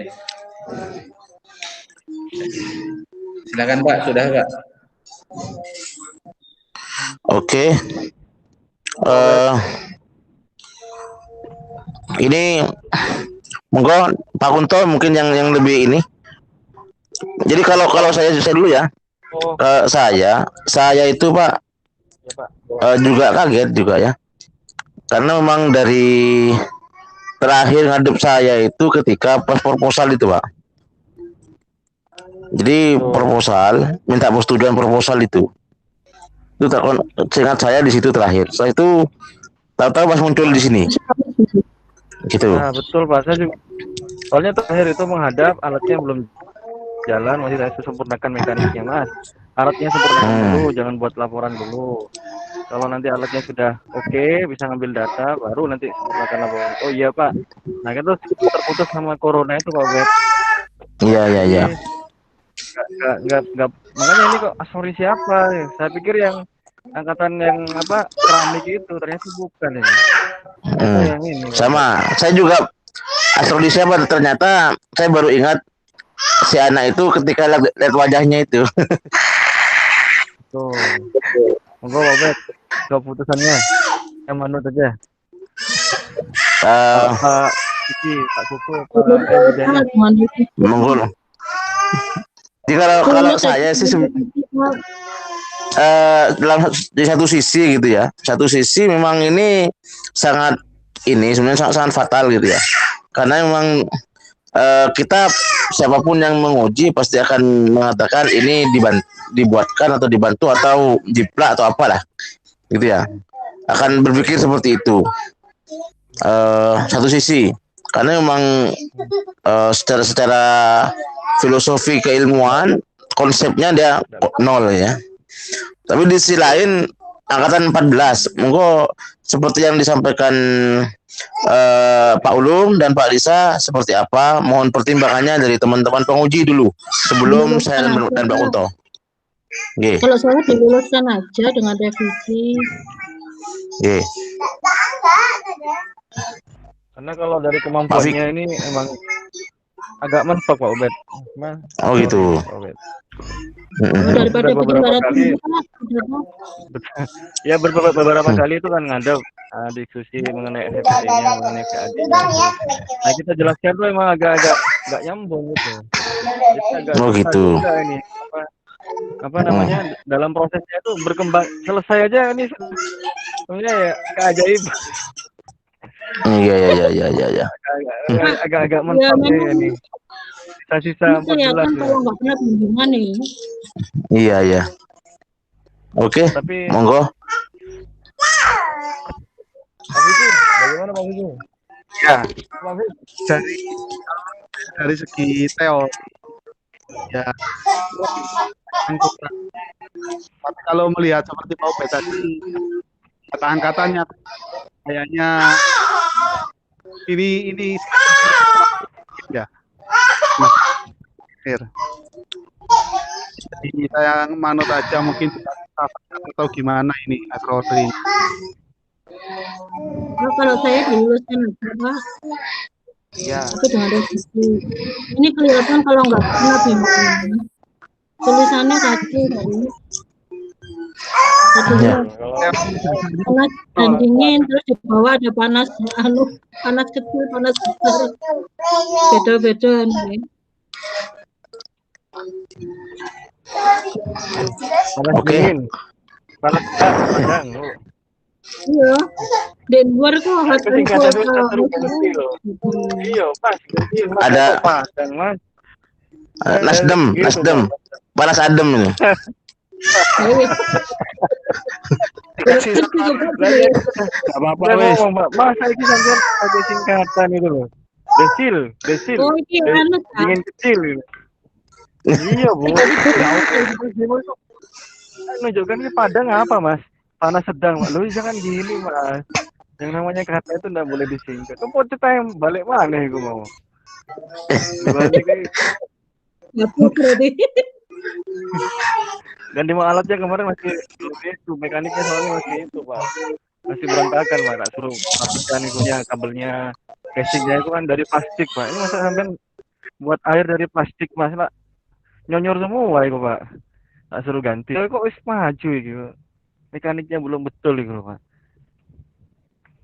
Silakan Pak, sudah Pak. Oke. Ini monggo Pak Kunto mungkin yang lebih ini. Jadi kalau saya dulu ya. Saya itu Pak, Ya, Pak. juga kaget juga ya. Karena memang dari terakhir ngadep saya itu ketika pas proposal itu Pak. Jadi proposal, minta persetujuan proposal itu seingat saya di situ terakhir. Setelah itu tahu-tahu pas muncul di sini. Gitu. Nah, betul Pak. Saya juga. Soalnya terakhir itu menghadap, alatnya belum jalan, masih saya sempurnakan mekaniknya Mas. Alatnya sempurnakan dulu, jangan buat laporan dulu. Kalau nanti alatnya sudah oke, bisa ngambil data, baru nanti sempurnakan laporan. Oh iya Pak. Nah itu terputus sama corona itu Pak Beb. Iya. Nggak. Makanya ini kok Asrori siapa? Saya pikir yang angkatan yang keramik itu, ternyata bukan ini. Yang ini. Sama, saya juga Asrori siapa, ternyata saya baru ingat si anak itu ketika lihat wajahnya itu. Tuh. Monggo Pak Beb, keputusannya yang manut aja. Pak Kuku, monggo. Jadi kalau saya sih di satu sisi gitu ya, satu sisi memang ini sebenarnya sangat fatal gitu ya, karena memang kita siapapun yang menguji pasti akan mengatakan ini dibuatkan atau dibantu atau jiplak atau apalah gitu ya, akan berpikir seperti itu. Satu sisi karena memang secara filosofi keilmuan konsepnya dia nol ya. Tapi di sisi lain angkatan 14 monggo seperti yang disampaikan Pak Ulum dan Pak Lisa seperti apa, mohon pertimbangannya dari teman-teman penguji dulu sebelum saya dan Pak Kunto. Okay. Kalau saya diluluskan aja dengan revisi. Okay. Karena kalau dari kemampuannya ini emang agak mentok Pak Ubed. Oh gitu. Daripada beberapa kali. Ya beberapa kali itu kan ngadep diskusi mengenai efektivitasnya, mengenai keadilan. Nah kita jelaskan tuh emang agak-agak nggak nyambung gitu. Oh gitu. Ini apa namanya dalam prosesnya itu berkembang, selesai aja ini sebenarnya ya keajaiban. Iya. Agak-agak mentok ini. Sisa 14 ya. Kalau nggak pernah bimbingan nih. Iya. Oke. Tapi monggo. Pak Fiku, bagaimana Pak Fiku? Ya. Dari segi teori ya. Tapi kalau melihat seperti Pak Ubed tadi, kata-katanya kayaknya ini ya. Jadi saya manut aja mungkin atau gimana ini Asrori. Kalau saya diluluskan aja Pak. Iya. tapi dengan revisi. Ini kelihatan kalau nggak pernah bimbingan. Tulisannya kacau tadi. Tadinya panas dan dingin, terus di bawah ada panas panas kecil, panas besar. Beda-beda nih. Panas Oke. dingin. Panas padang. Oh. Iya. Di luar kok hot Itu and singkatan cold itu kalau seru banget loh. Iya, Mas. Mas, Ada kok padang, Mas. Nasdem, Gitu, Nasdem. Mas. Panas adem ini. Dikasih Terus juga Belajar Gak apa-apa Saya wes. ngomong, Mbak, Mas, ini sampean ada singkatan itu loh. Desil, desil. oh ini anu kan Dingin kecil gitu. Iya, Bu. Itu menunjukkan ini Padang apa, Mas? Panas sedang, Mas. Loh, jangan gini, Mas. Yang namanya kata itu enggak boleh disingkat. Kok mau cerita yang balik mana itu mau? Balik kayak Aku berarti ganti mau alatnya kemarin masih itu mekaniknya soalnya masih itu, Pak. Masih berantakan, Pak. Tak suruh rapikan itunya, kabelnya, casingnya itu kan dari plastik, Pak. Ini masa sampean buat air dari plastik, Mas, Pak. Nyonyor semua itu, Pak. Tak suruh ganti. Kok wis maju gitu. Mekaniknya belum betul itu, Pak.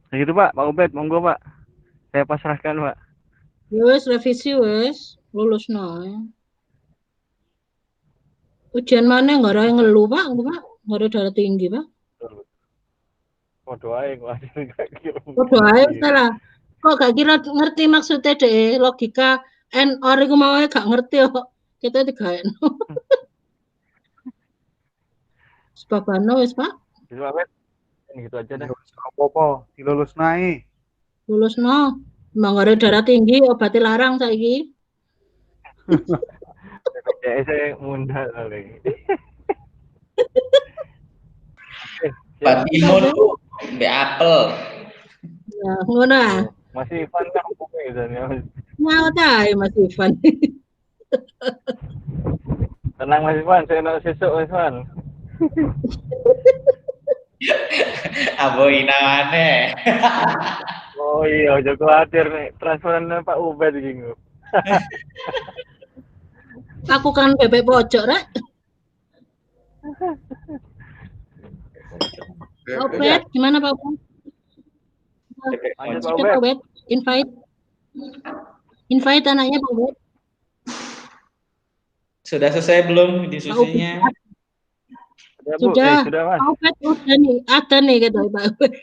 Nah, gitu, Pak. Pak Ubed, monggo, Pak. Saya pasrahkan, Pak. ya wes revisi wes lulus no. Ujian mana nggak ada yang ngeluh pak, nggak ada darah tinggi pak. Oh, doain, Pak. Oh doain salah. Kok gak kira ngerti maksudnya deh logika NOR itu mau gak ngerti kok. Kita tiga N. Sebabano wes pak. Gitu, Pak Ubed. Gitu aja dah. Apa-apa, dilulus naik. Lulus no. Emang gak ada darah tinggi, obatnya larang saiki. Ya, saya munda kali. Pak Timun tuh Mbak Apel. Ya, ngono ah. Masih Ivan kampung gitu ya. Nyata ya Mas Ivan. Tenang Mas Ivan, saya nak sesuk Mas Ivan. Aboina maneh. Oh iya, aja khawatir nih transferan Pak Ubed iki. Aku kan bebek pojok rek. Pak Ubed, gimana Pak Ubed? Lanjut Pak Sudah Ubed. Pak Ubed, invite anaknya Pak Ubed. Sudah selesai belum diskusinya? Sudah, Bu. Sudah. Sudah Mas. Pak Ubed ada nih kata Pak Ubed.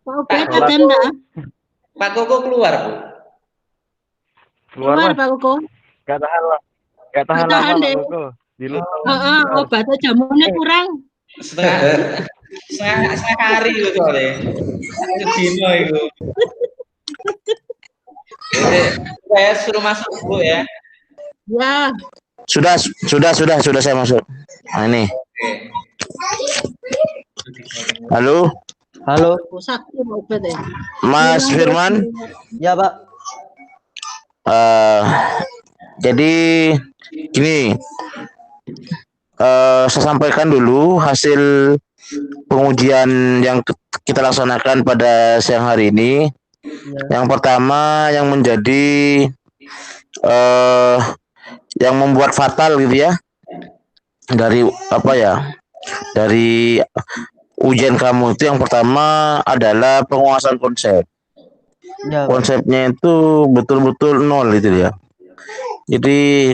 Pak Ubed ada enggak? Pak Koko keluar, Bu. Keluar Mas. Pak Koko. Gak tahan lah. Gak tahan Gak tahan lama deh. Pak Koko. Di Obatnya jamunya kurang. Setengah hari itu soalnya. Sedino itu. Jadi, saya suruh masuk dulu ya. Ya. Sudah saya masuk. Nah, ini. Halo, Halo, Sakti Pak Ubed ya. Mas Firman. ya Pak. Jadi gini, saya sampaikan dulu hasil pengujian yang kita laksanakan pada siang hari ini. Yang pertama yang menjadi yang membuat fatal gitu ya dari apa ya, dari ujian kamu itu yang pertama adalah penguasaan konsep. Ya, Pak. Konsepnya itu betul-betul nol itu dia. Jadi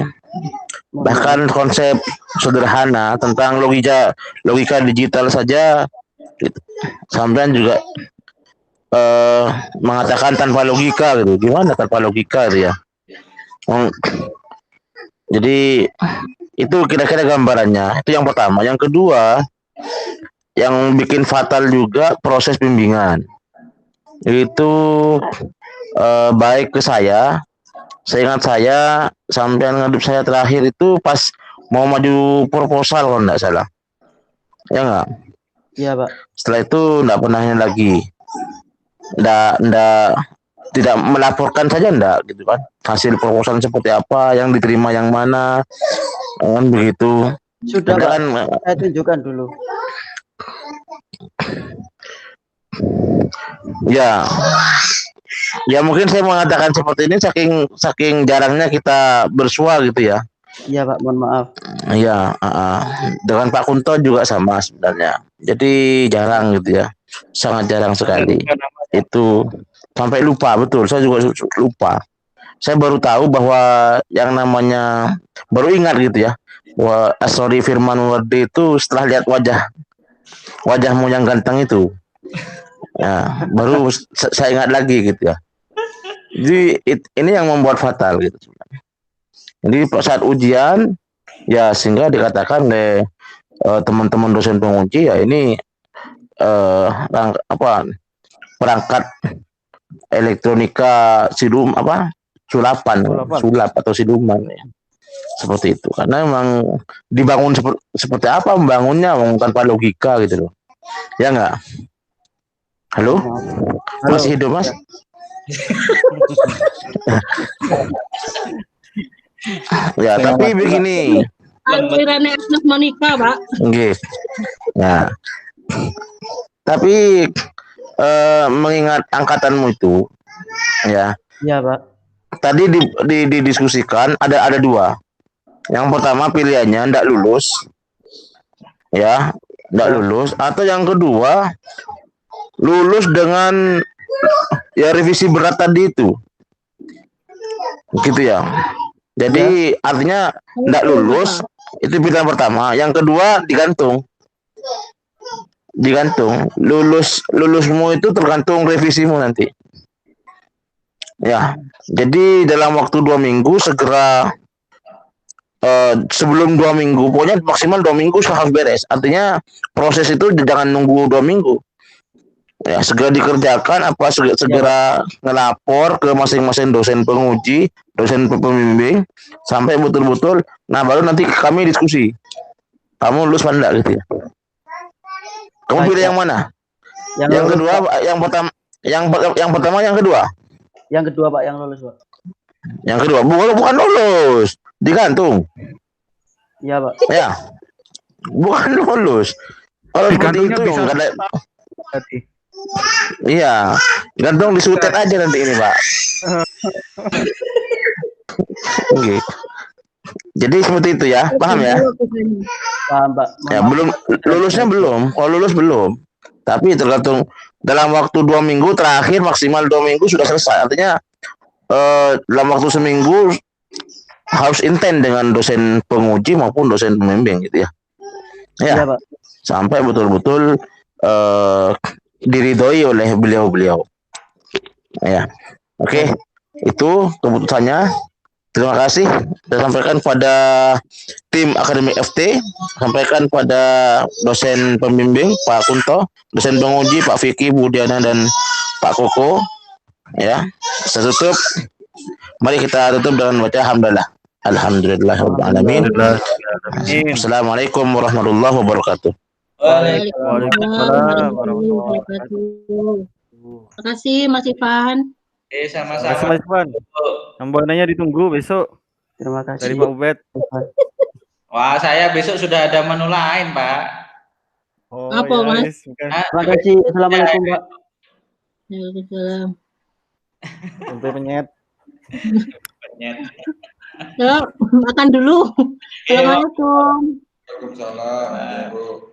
bahkan konsep sederhana tentang logika digital saja sampean juga mengatakan tanpa logika gitu. Gimana tanpa logika gitu ya? Jadi itu kira-kira gambarannya. Itu yang pertama. Yang kedua, yang bikin fatal juga proses bimbingan. Itu baik ke saya. Seingat saya sampai ngadep saya terakhir itu pas mau maju proposal kalau enggak salah. Ya enggak? Iya, Pak. Setelah itu enggak pernahnya lagi. Tidak melaporkan saja enggak gitu kan. Hasil proposal seperti apa, yang diterima yang mana. Kan begitu. Sudah, Pak. Kan, Saya tunjukkan dulu. ya. Ya mungkin saya mengatakan seperti ini saking jarangnya kita bersua gitu ya. Iya Pak, mohon maaf. Iya, dengan Pak Kunto juga sama sebenarnya. Jadi jarang gitu ya, sangat jarang sekali. Itu sampai lupa, betul. Saya juga lupa. Saya baru tahu bahwa yang namanya baru ingat gitu ya, bahwa Asrori Firman Wardi itu setelah lihat wajahmu yang ganteng itu. Ya, baru saya ingat lagi gitu ya. Jadi ini yang membuat fatal gitu. Jadi saat ujian ya sehingga dikatakan oleh teman-teman dosen penguji ya ini perangkat elektronika sulap atau siluman ya. Seperti itu. Karena memang dibangun seperti apa membangunnya tanpa logika gitu loh. Ya enggak? Halo? Masih hidup, Mas? Ya, tapi begini. Alirannya Agnes Monica, Pak. Nggih. Nah. Tapi mengingat angkatanmu itu ya. Iya, Pak. Tadi didiskusikan ada dua. Yang pertama pilihannya ndak lulus. Ya, ndak lulus atau yang kedua lulus dengan ya revisi berat tadi itu. Gitu ya. Jadi artinya ndak lulus itu pilihan pertama, yang kedua digantung. Lulusmu itu tergantung revisimu nanti. Ya, jadi dalam waktu 2 minggu segera sebelum 2 minggu, pokoknya maksimal 2 minggu harus beres. Artinya proses itu jangan nunggu 2 minggu. Ya, segera dikerjakan segera ngelapor ke masing-masing dosen penguji, dosen pembimbing sampai betul-betul. Nah, baru nanti kami diskusi. Kamu lulus apa enggak gitu ya. Kamu pilih yang mana? Yang kedua, yang pertama, yang kedua. Yang kedua, Pak, yang lulus, Pak. Yang kedua, bukan lulus, digantung. Iya, Pak. Ya. Bukan lulus. Kalau seperti itu enggak ada. Iya, gantung disutet aja nanti ini, Pak. Oke. Jadi seperti itu ya, paham ya? Paham, Pak. Ya, lulusnya belum. Kalau lulus belum. Tapi tergantung dalam waktu 2 minggu terakhir maksimal 2 minggu sudah selesai. Artinya dalam waktu seminggu harus intens dengan dosen penguji maupun dosen pembimbing gitu ya. Ya, ya Pak. Sampai betul-betul diridhoi oleh beliau-beliau. Ya, oke. Itu keputusannya. Terima kasih. Saya sampaikan pada tim Akademi FT, sampaikan pada dosen pembimbing Pak Kunto, dosen penguji Pak Vicky, Bu Diana dan Pak Koko. Ya, saya tutup. Mari kita tutup dengan baca hamdalah. Alhamdulillahirabbil alamin. Assalamualaikum warahmatullahi wabarakatuh. Waalaikumsalam warahmatullahi wabarakatuh. Terima kasih Mas Ivan. Sama-sama. Mas Ivan. Ambanannya ditunggu besok. Terima kasih. Dari Pak Ubed. Wah, saya besok sudah ada menu lain, Pak. Oh, apa, ya, Mas? Terima kasih. Assalamualaikum, Pak. Waalaikumsalam. Sampai penyet. Yuk, makan dulu. Assalamualaikum. Waalaikumsalam.